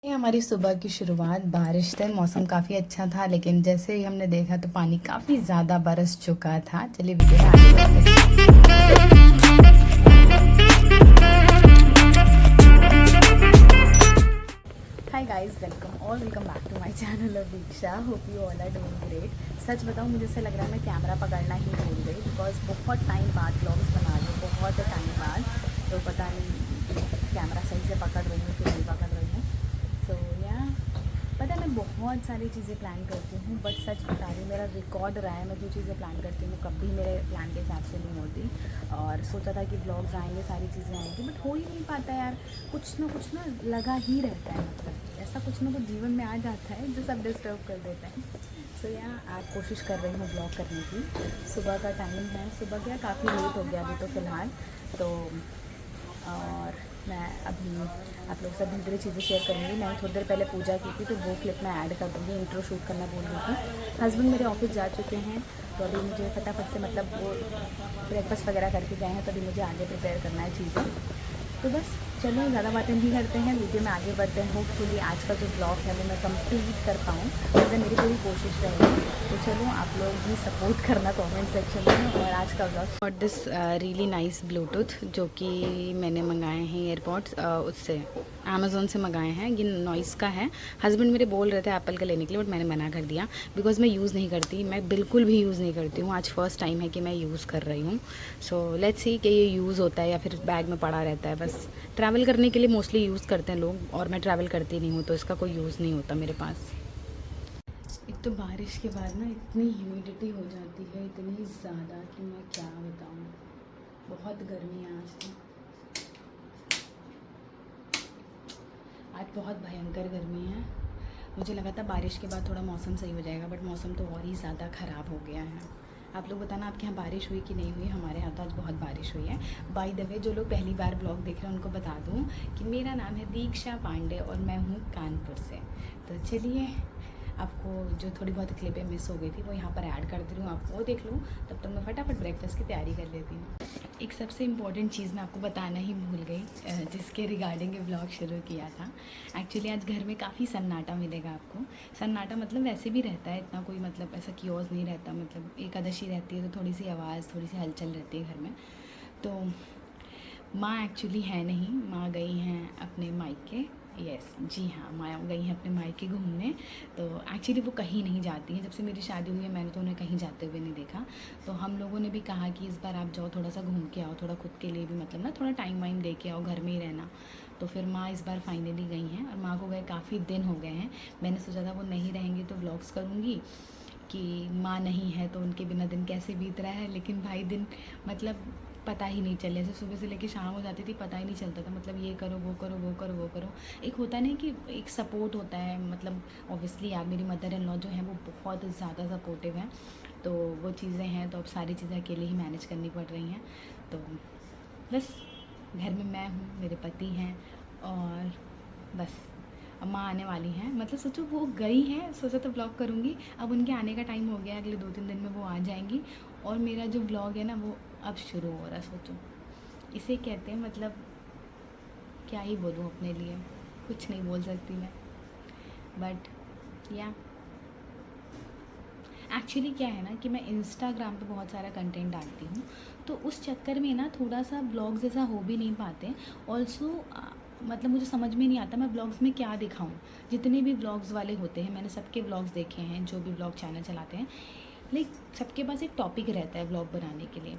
ये हमारी सुबह की शुरुआत बारिश से। मौसम काफ़ी अच्छा था, लेकिन जैसे ही हमने देखा तो पानी काफ़ी ज़्यादा बरस चुका था। चलिए वीडियो में आगे बढ़ते हैं। Hi guys, welcome back to my channel Aviksha. Hope you all are doing great. सच बताऊँ, मुझे ऐसा लग रहा है मैं कैमरा पकड़ना ही भूल गई, बिकॉज बहुत टाइम बाद व्लॉग्स बना रही हूँ, बहुत टाइम बाद। तो पता नहीं कैमरा सही से पकड़ रही हूँ कि नहीं पकड़ रही हूँ। सो या पता है, मैं बहुत सारी चीज़ें प्लान करती हूँ, बट सच बता रही हूँ, मेरा रिकॉर्ड रहा है, मैं जो चीज़ें प्लान करती हूँ कभी मेरे प्लान के हिसाब से नहीं होती। और सोचा था कि ब्लॉग्स आएंगे, सारी चीज़ें आएंगी, बट हो ही नहीं पाता यार। कुछ ना लगा ही रहता है, मतलब ऐसा कुछ ना कुछ जीवन में आ जाता है जो सब डिस्टर्ब कर देता है। सो या आज कोशिश कर रही हूँ ब्लॉग करने की। सुबह का टाइम है, सुबह क्या काफ़ी लेट हो गया अभी तो फ़िलहाल तो। और मैं अभी आप लोग से धीरे धीरे चीज़ें शेयर करूँगी। मैंने थोड़ी देर पहले पूजा की थी, तो वो क्लिप मैं ऐड कर दूँगी। इंट्रो शूट करना भूल गई थी। हस्बैंड मेरे ऑफिस जा चुके हैं, तो अभी मुझे फटाफट से मतलब वो ब्रेकफास्ट वगैरह करके गए हैं, तो अभी मुझे आगे प्रिपेयर करना है चीज़ें। तो बस चलो, ज़्यादा बातें नहीं करते हैं, वीडियो में आगे बढ़ते हैं। होपफुली आज का जो ब्लॉग है वो मैं कंप्लीट कर पाऊँ, मतलब मेरी पूरी कोशिश रहेगी। तो चलो, आप लोग भी सपोर्ट करना कमेंट सेक्शन में। और आज का ब्लॉग और दिस रियली नाइस ब्लूटूथ जो कि मैंने मंगाए हैं एयरपॉड्स उससे अमेज़ोन से मंगाए हैं। ये नॉइस का है। हस्बैंड मेरे बोल रहे थे एप्पल का लेने के लिए, बट मैंने मना कर दिया, बिकॉज़ मैं यूज़ नहीं करती, मैं बिल्कुल भी यूज़ नहीं करती हूँ। आज फर्स्ट टाइम है कि मैं यूज़ कर रही हूँ। सो लेट्स सी कि ये यूज़ होता है या फिर बैग में पड़ा रहता है। बस ट्रैवल करने के लिए मोस्टली यूज़ करते हैं लोग, और मैं ट्रैवल करती नहीं हूँ, तो इसका कोई यूज़ नहीं होता मेरे पास। एक तो बारिश के बाद ना इतनी ह्यूमिडिटी हो जाती है, इतनी ज़्यादा कि मैं क्या बताऊँ। बहुत गर्मी है आज तो। आज बहुत भयंकर गर्मी है। मुझे लगा था बारिश के बाद थोड़ा मौसम सही हो जाएगा, बट मौसम तो और ही ज़्यादा ख़राब हो गया है। आप लोग बताना आपके यहाँ बारिश हुई कि नहीं हुई। हमारे यहाँ तो आज बहुत बारिश हुई है। बाय द वे, जो लोग पहली बार ब्लॉग देख रहे हैं उनको बता दूँ कि मेरा नाम है दीक्षा पांडे और मैं हूँ कानपुर से। तो चलिए, आपको जो थोड़ी बहुत क्लिपें मिस हो गई थी वो यहाँ पर ऐड कर दे रही हूँ, आप वो देख लूँ। तब तक मैं फटाफट ब्रेकफास्ट की तैयारी कर लेती हूँ। एक सबसे इम्पॉर्टेंट चीज़ मैं आपको बताना ही भूल गई, जिसके रिगार्डिंग ये ब्लॉग शुरू किया था। एक्चुअली आज घर में काफ़ी सन्नाटा मिलेगा आपको। सन्नाटा मतलब वैसे भी रहता है, इतना कोई मतलब ऐसा कियोस नहीं रहता। मतलब एकादशी रहती है तो थोड़ी सी आवाज़, थोड़ी सी हलचल रहती है घर में। तो माँ एक्चुअली है नहीं, माँ गई हैं अपने मायके। यस जी हाँ, माँ गई हैं अपने मायके घूमने। तो एक्चुअली वो कहीं नहीं जाती हैं, जब से मेरी शादी हुई है मैंने तो उन्हें कहीं जाते हुए नहीं देखा। तो हम लोगों ने भी कहा कि इस बार आप जाओ, थोड़ा सा घूम के आओ, थोड़ा खुद के लिए भी मतलब ना थोड़ा टाइम वाइम दे के आओ, घर में ही रहना। तो फिर माँ इस बार फाइनली गई हैं, और माँ को गए काफ़ी दिन हो गए हैं। मैंने सोचा था वो नहीं रहेंगी तो व्लॉग्स करूँगी कि माँ नहीं है तो उनके बिना दिन कैसे बीत रहा है। लेकिन भाई दिन मतलब पता ही नहीं चले, जैसे सुबह से लेकर शाम हो जाती थी, पता ही नहीं चलता था। मतलब ये करो, वो करो, वो करो, वो करो। एक होता नहीं कि एक सपोर्ट होता है, मतलब ऑब्वियसली यार मेरी मदर इन लॉ जो है वो बहुत ज़्यादा सपोर्टिव है। तो वो चीज़ें हैं, तो अब सारी चीज़ें अकेले ही मैनेज करनी पड़ रही हैं। तो बस घर में मैं हूँ, मेरे पति हैं, और बस अम्मा आने वाली हैं। मतलब सोचो वो गई हैं, सोचा तो ब्लॉग करूँगी, अब उनके आने का टाइम हो गया, अगले 2-3 दिन में वो आ जाएंगी। और मेरा जो ब्लॉग है ना वो अब शुरू हो रहा है। सोचो, इसे कहते हैं मतलब क्या ही बोलूँ अपने लिए, कुछ नहीं बोल सकती मैं। बट या एक्चुअली क्या है ना कि मैं इंस्टाग्राम पे बहुत सारा कंटेंट डालती हूँ, तो उस चक्कर में ना थोड़ा सा ब्लॉग जैसा हो भी नहीं पाते। ऑल्सो मतलब मुझे समझ में नहीं आता मैं ब्लॉग्स में क्या दिखाऊँ। जितने भी ब्लॉग्स वाले होते हैं, मैंने सबके ब्लॉग्स देखे हैं, जो भी ब्लॉग चैनल चलाते हैं, लाइक सबके पास एक टॉपिक रहता है ब्लॉग बनाने के लिए।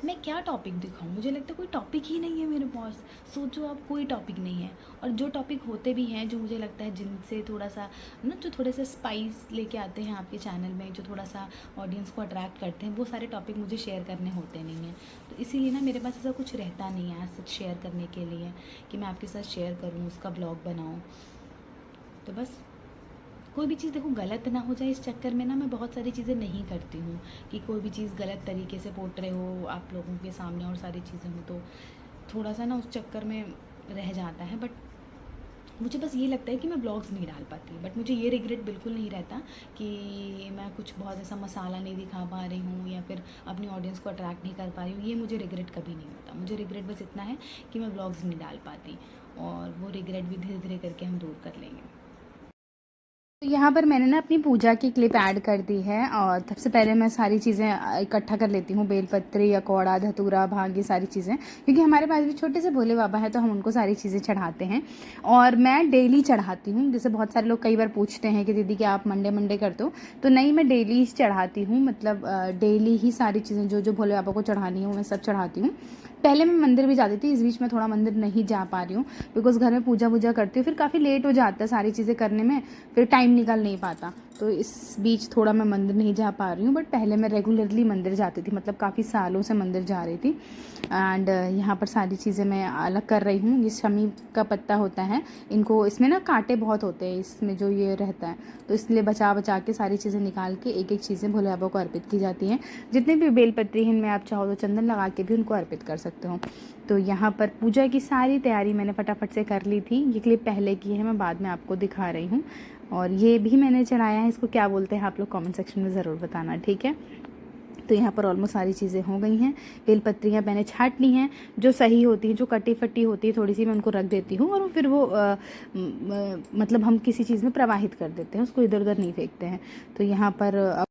मैं क्या टॉपिक दिखाऊँ, मुझे लगता है कोई टॉपिक ही नहीं है मेरे पास। सोचो आप, कोई टॉपिक नहीं है। और जो टॉपिक होते भी हैं, जो मुझे लगता है जिनसे थोड़ा सा ना, जो थोड़े से स्पाइस लेके आते हैं आपके चैनल में, जो थोड़ा सा ऑडियंस को अट्रैक्ट करते हैं, वो सारे टॉपिक मुझे शेयर करने होते नहीं हैं। तो इसीलिए ना मेरे पास ऐसा कुछ रहता नहीं है ऐसा शेयर करने के लिए कि मैं आपके साथ शेयर करूँ, उसका ब्लॉग बनाऊँ। तो बस कोई भी चीज़ देखो गलत ना हो जाए, इस चक्कर में ना मैं बहुत सारी चीज़ें नहीं करती हूँ कि कोई भी चीज़ गलत तरीके से पोर्ट्रे हो आप लोगों के सामने और सारी चीज़ें हो, तो थोड़ा सा ना उस चक्कर में रह जाता है। बट मुझे बस ये लगता है कि मैं ब्लॉग्स नहीं डाल पाती, बट मुझे ये रिग्रेट बिल्कुल नहीं रहता कि मैं कुछ बहुत ऐसा मसाला नहीं दिखा पा रही हूँ या फिर अपनी ऑडियंस को अट्रैक्ट नहीं कर पा रही हूँ। ये मुझे रिग्रेट कभी नहीं होता। मुझे रिग्रेट बस इतना है कि मैं ब्लॉग्स नहीं डाल पाती। और वो रिग्रेट भी धीरे धीरे करके हम दूर कर लेंगे। तो यहाँ पर मैंने ना अपनी पूजा की क्लिप ऐड कर दी है और सबसे पहले मैं सारी चीज़ें इकट्ठा कर लेती हूँ, बेलपत्री, अकौड़ा, धतूरा, भांग, ये सारी चीज़ें, क्योंकि हमारे पास भी छोटे से भोले बाबा हैं तो हम उनको सारी चीज़ें चढ़ाते हैं और मैं डेली चढ़ाती हूँ। जैसे बहुत सारे लोग कई बार पूछते हैं कि दीदी क्या आप मंडे मंडे करते हो, तो नहीं, मैं डेली चढ़ाती हूँ। मतलब डेली ही सारी चीज़ें जो जो भोले बाबा को चढ़ानी है वो मैं सब चढ़ाती हूँ। पहले मैं मंदिर भी जाती थी, इस बीच में थोड़ा मंदिर नहीं जा पा रही हूँ बिकॉज़ घर में पूजा वूजा करती हूँ, फिर काफ़ी लेट हो जाता है सारी चीज़ें करने में, फिर टाइम निकल नहीं पाता, तो इस बीच थोड़ा मैं मंदिर नहीं जा पा रही हूँ। बट पहले मैं रेगुलरली मंदिर जाती थी, मतलब काफ़ी सालों से मंदिर जा रही थी। एंड यहाँ पर सारी चीज़ें मैं अलग कर रही हूँ। ये शमी का पत्ता होता है, इनको, इसमें ना कांटे बहुत होते हैं इसमें जो ये रहता है, तो इसलिए बचा बचा के सारी चीज़ें निकाल के एक एक चीज़ें भोले बाबा को अर्पित की जाती हैं। जितने भी बेलपत्री हैं इनमें आप चाहो तो चंदन लगा के भी उनको अर्पित कर सकते हो। तो यहाँ पर पूजा की सारी तैयारी मैंने फटाफट से कर ली थी। ये क्लिप पहले की है, मैं बाद में आपको दिखा रही हूँ। और ये भी मैंने चढ़ाया है, इसको क्या बोलते हैं आप लोग कमेंट सेक्शन में ज़रूर बताना, ठीक है। तो यहाँ पर ऑलमोस्ट सारी चीज़ें हो गई हैं। बेलपत्रियाँ मैंने छाँट ली हैं, जो सही होती हैं, जो कटी फटी होती है थोड़ी सी, मैं उनको रख देती हूँ और फिर वो मतलब हम किसी चीज़ में प्रवाहित कर देते हैं, उसको इधर उधर नहीं फेंकते हैं। तो यहाँ पर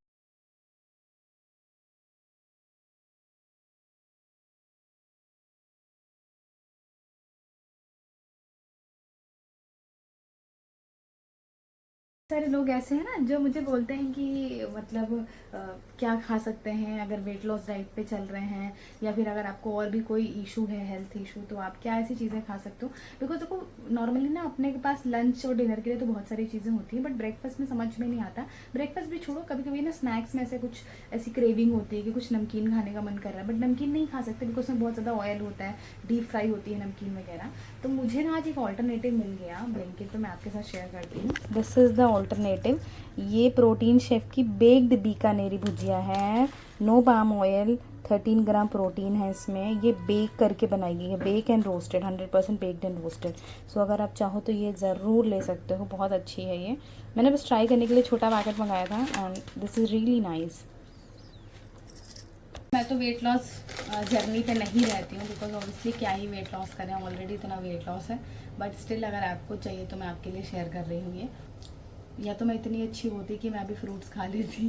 सारे लोग ऐसे हैं ना जो मुझे बोलते हैं कि मतलब क्या खा सकते हैं अगर वेट लॉस डाइट पे चल रहे हैं, या फिर अगर आपको और भी कोई इशू है, हेल्थ इशू, तो आप क्या ऐसी चीज़ें खा सकते हो। बिकॉज देखो नॉर्मली ना अपने के पास लंच और डिनर के लिए तो बहुत सारी चीज़ें होती हैं, बट ब्रेकफास्ट में समझ में नहीं आता। ब्रेकफास्ट भी छोड़ो, कभी कभी ना स्नैक्स में ऐसे कुछ ऐसी क्रेविंग होती है कि कुछ नमकीन खाने का मन कर रहा है, बट नमकीन नहीं खा सकते बिकॉज उसमें बहुत ज़्यादा ऑयल होता है, डीप फ्राई होती है नमकीन वगैरह। तो मुझे ना आज एक ऑल्टरनेटिव मिल गया ब्लिंकिट पे, मैं आपके साथ शेयर करती हूँ। This is the alternative. ये प्रोटीन शेफ की बेक्ड बीकानेरी भुजिया है, no palm oil, 13 gram protein है इसमें। ये बेक करके बनाई गई है, bake and roasted, 100% baked and roasted. So अगर आप चाहो तो ये ज़रूर ले सकते हो, बहुत अच्छी है ये। मैंने बस ट्राई करने के लिए छोटा पैकेट मंगाया था and this is really nice. मैं तो वेट लॉस जर्नी पे नहीं रहती हूँ बिकॉज ऑब्वियसली क्या ही वेट लॉस करें, ऑलरेडी इतना वेट लॉस है, बट स्टिल अगर आपको चाहिए तो मैं आपके लिए शेयर कर रही हूँ ये। या तो मैं इतनी अच्छी होती कि मैं अभी फ्रूट्स खा लेती,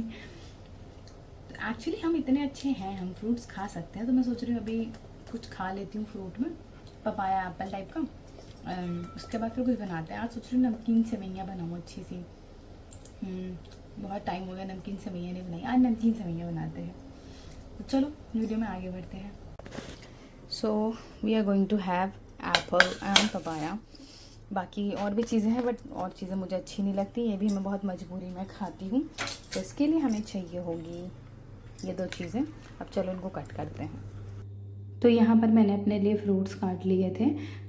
तो एक्चुअली हम इतने अच्छे हैं, हम फ्रूट्स खा सकते हैं, तो मैं सोच रही हूँ अभी कुछ खा लेती हूँ फ्रूट में, पपाया एप्पल टाइप का, उसके बाद फिर कुछ बनाते हैं। आज सोच रही हूँ नमकीन सेवइयाँ बनाऊँ अच्छी सी। बहुत टाइम हो गया नमकीन सेवइयाँ नहीं बनाई, आज नमकीन सेवइयाँ बनाते हैं। तो चलो वीडियो में आगे बढ़ते हैं। So we are going to have apple and papaya. बाकी और भी चीज़ें हैं बट और चीज़ें मुझे अच्छी नहीं लगती, ये भी मैं बहुत मजबूरी में खाती हूँ, तो इसके लिए हमें चाहिए होगी ये दो चीज़ें। अब चलो इनको कट करते हैं। तो यहाँ पर मैंने अपने लिए फ्रूट्स काट लिए थे,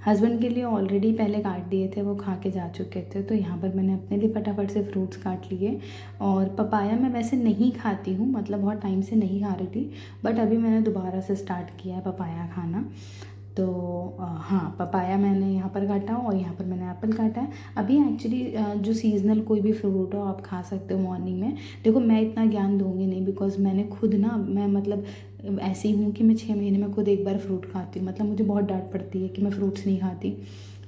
हस्बैंड के लिए ऑलरेडी पहले काट दिए थे, वो खा के जा चुके थे, तो यहाँ पर मैंने अपने लिए फटाफट से फ्रूट्स काट लिए। और पपाया मैं वैसे नहीं खाती हूँ, मतलब बहुत टाइम से नहीं खा रही थी, बट अभी मैंने दोबारा से स्टार्ट किया है पपाया खाना। तो हाँ, पपाया मैंने यहाँ पर काटा और यहाँ पर मैंने एप्पल काटा है। अभी एक्चुअली जो सीजनल कोई भी फ्रूट हो आप खा सकते हो मॉर्निंग में। देखो मैं इतना ज्ञान दूंगी नहीं बिकॉज मैंने खुद ना, मैं मतलब ऐसी हूँ कि मैं 6 महीने में खुद एक बार फ्रूट खाती हूँ, मतलब मुझे बहुत डांट पड़ती है कि मैं फ्रूट्स नहीं खाती,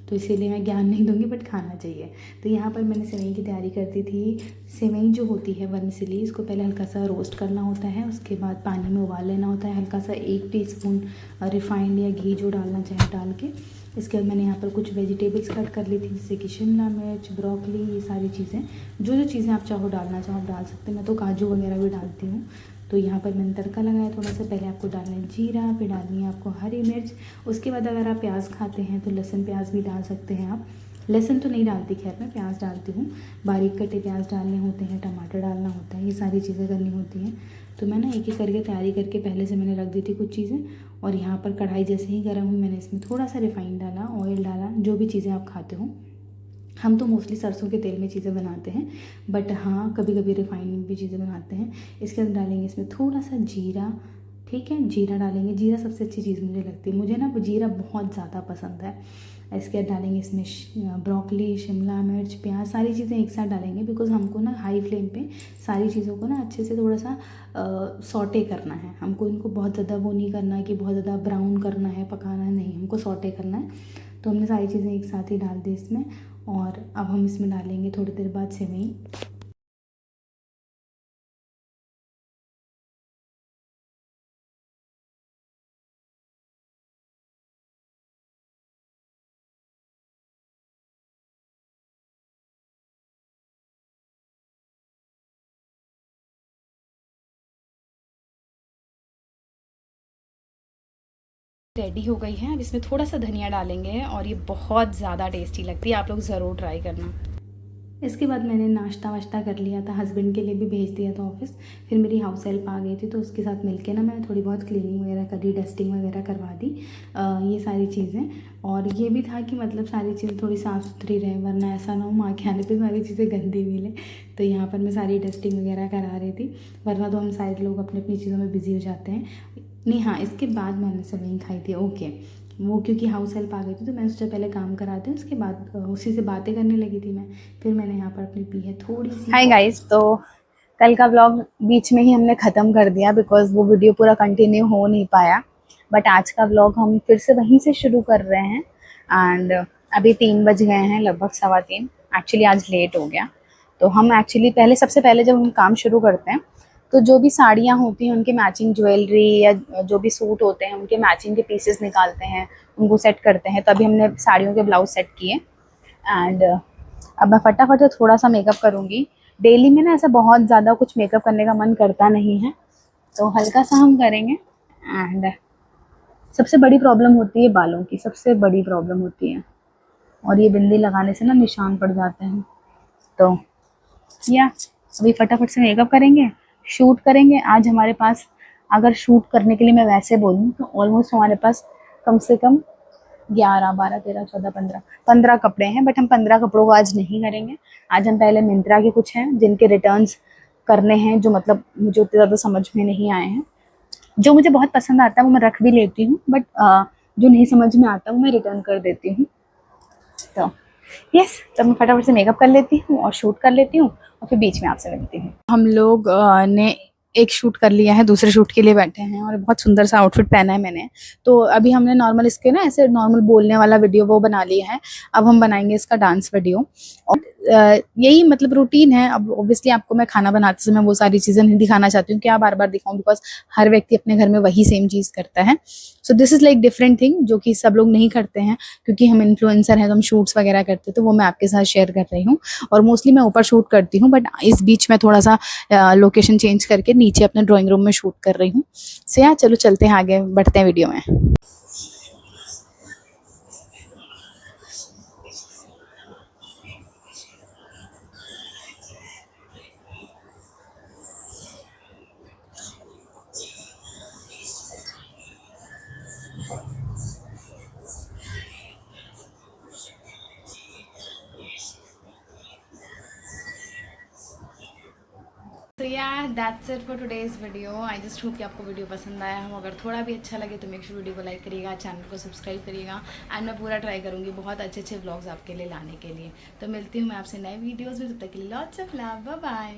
तो इसीलिए मैं ज्ञान नहीं दूंगी, बट खाना चाहिए। तो यहाँ पर मैंने सेवई की तैयारी करती थी। सेवई जो होती है वर्मिसेली, इसको पहले हल्का सा रोस्ट करना होता है, उसके बाद पानी में उबाल लेना होता है, हल्का सा 1 टीस्पून रिफाइंड या घी जो डालना चाहे डाल के। इसके बाद मैंने यहाँ पर कुछ वेजिटेबल्स कट कर ली थी, जैसे कि शिमला मिर्च, ब्रोकली, ये सारी चीज़ें, जो जो चीज़ें आप चाहो डालना चाहो आप डाल सकते हैं। मैं तो काजू वगैरह भी डालती हूँ। तो यहाँ पर मैंने तड़का लगाया थोड़ा सा, पहले आपको डालना है जीरा, फिर डालनी है आपको हरी मिर्च, उसके बाद अगर आप प्याज खाते हैं तो लहसुन प्याज भी डाल सकते हैं आप। लहसुन तो नहीं डालती, खैर मैं प्याज डालती हूँ, बारीक कटे प्याज डालने होते हैं, टमाटर डालना होता है, ये सारी चीज़ें करनी होती हैं। तो मैं ना एक एक करके तैयारी करके पहले से मैंने रख दी थी कुछ चीज़ें। और यहाँ पर कढ़ाई जैसे ही गर्म हुई मैंने इसमें थोड़ा सा रिफाइंड डाला, ऑयल डाला, जो भी चीज़ें आप खाते हो। हम तो मोस्टली सरसों के तेल में चीज़ें बनाते हैं, बट हाँ कभी कभी रिफाइंड में भी चीज़ें बनाते हैं। इसके अंदर डालेंगे इसमें थोड़ा सा जीरा, ठीक है, जीरा डालेंगे, जीरा सबसे अच्छी चीज़ मुझे लगती है, मुझे ना जीरा बहुत ज़्यादा पसंद है। इसके बाद डालेंगे इसमें ब्रोकली, शिमला मिर्च, प्याज, सारी चीज़ें एक साथ डालेंगे बिकॉज हमको ना हाई फ्लेम पे सारी चीज़ों को ना अच्छे से थोड़ा सा सॉटे करना है। हमको इनको बहुत ज़्यादा वो नहीं करना है कि बहुत ज़्यादा ब्राउन करना है, पकाना है, नहीं, हमको सॉटे करना है। तो हमने सारी चीज़ें एक साथ ही डाल दी इसमें। और अब हम इसमें डालेंगे थोड़ी देर बाद सेवई। रेडी हो गई है। अब इसमें थोड़ा सा धनिया डालेंगे और ये बहुत ज़्यादा टेस्टी लगती है, आप लोग ज़रूर ट्राई करना। इसके बाद मैंने नाश्ता वाश्ता कर लिया था, हस्बैंड के लिए भी भेज दिया था ऑफिस। फिर मेरी हाउस हेल्प आ गई थी तो उसके साथ मिलके ना मैं थोड़ी बहुत क्लीनिंग वगैरह करी, डस्टिंग वगैरह करवा दी, ये सारी चीज़ें। और ये भी था कि मतलब सारी चीज़ें थोड़ी साफ़ सुथरी रहे, वरना ऐसा ना हो माँ के आने पे सारी चीज़ें गंदी मिले। तो यहाँ पर मैं सारी डस्टिंग वगैरह करा रही थी, वरना तो हम सारे लोग अपनी अपनी चीज़ों में बिज़ी हो जाते हैं। नहीं हाँ, इसके बाद मैंने सेवई खाई थी, ओके। वो क्योंकि हाउस हेल्प आ गई थी तो मैं उससे पहले काम कराती हूँ, उसके बाद उसी से बातें करने लगी थी मैं। फिर मैंने यहाँ पर अपनी पी है थोड़ी सी। हाय गाइस, तो कल का व्लॉग बीच में ही हमने ख़त्म कर दिया बिकॉज़ वो वीडियो पूरा कंटिन्यू हो नहीं पाया। बट आज का व्लॉग हम फिर से वहीं से शुरू कर रहे हैं। एंड अभी 3 बज गए हैं, लगभग 3:15। एक्चुअली आज लेट हो गया। तो हम एक्चुअली सबसे पहले जब हम काम शुरू करते हैं तो जो भी साड़ियाँ होती हैं उनके मैचिंग ज्वेलरी या जो भी सूट होते हैं उनके मैचिंग के पीसेस निकालते हैं, उनको सेट करते हैं। तो अभी हमने साड़ियों के ब्लाउज सेट किए। एंड अब मैं फटाफट से थोड़ा सा मेकअप करूँगी। डेली में ना ऐसा बहुत ज़्यादा कुछ मेकअप करने का मन करता नहीं है, तो हल्का सा हम करेंगे। एंड सबसे बड़ी प्रॉब्लम होती है बालों की, सबसे बड़ी प्रॉब्लम होती है, और ये बिंदी लगाने से ना निशान पड़ जाते हैं। तो या अभी फटाफट से मेकअप करेंगे, शूट करेंगे। आज हमारे पास, अगर शूट करने के लिए मैं वैसे बोलूँ तो ऑलमोस्ट हमारे पास कम से कम 11, 12, 13, 14, 15 कपड़े हैं। बट हम 15 कपड़ों को आज नहीं करेंगे। आज हम पहले मिंत्रा के कुछ हैं जिनके रिटर्न्स करने हैं, जो मतलब मुझे उतने ज़्यादा समझ में नहीं आए हैं। जो मुझे बहुत पसंद आता है वो मैं रख भी लेती हूँ, बट जो नहीं समझ में आता वो मैं रिटर्न कर देती हूँ। तो यस, तो मैं फटाफट से मेकअप कर लेती हूँ और शूट कर लेती हूँ और फिर बीच में आपसे मिलती हूँ। हम लोग ने एक शूट कर लिया है, दूसरे शूट के लिए बैठे हैं और बहुत सुंदर सा आउटफिट पहना है मैंने। तो अभी हमने नॉर्मल इसके ना ऐसे नॉर्मल बोलने वाला वीडियो वो बना लिया है। अब हम बनाएंगे इसका डांस वीडियो। और यही मतलब रूटीन है। अब ऑब्वियसली आपको मैं खाना बनाते समय वो सारी चीज़ें नहीं दिखाना चाहती हूँ, क्या बार बार दिखाऊँ, बिकॉज हर व्यक्ति अपने घर में वही सेम चीज़ करता है। So this is like different thing जो कि सब लोग नहीं करते हैं, क्योंकि हम इन्फ्लुएंसर हैं तो हम शूट्स वगैरह करते हैं, तो वो मैं आपके साथ शेयर कर रही हूँ। और मोस्टली मैं ऊपर शूट करती हूँ, बट इस बीच में थोड़ा सा लोकेशन चेंज करके नीचे अपने ड्राइंग रूम में शूट कर रही हूँ। सो या चलो चलते हैं आगे, बढ़ते हैं वीडियो में। तो यार that's it for today's video. I just hope कि आपको वीडियो पसंद आया हो। अगर थोड़ा भी अच्छा लगे तो मेक श्योर वीडियो को लाइक करिएगा, चैनल को सब्सक्राइब करिएगा। एंड मैं पूरा ट्राई करूँगी बहुत अच्छे अच्छे व्लॉग्स आपके लिए लाने के लिए। तो मिलती हूँ मैं आपसे नए वीडियोज़ में, तब तक के लिए lots of love, bye bye.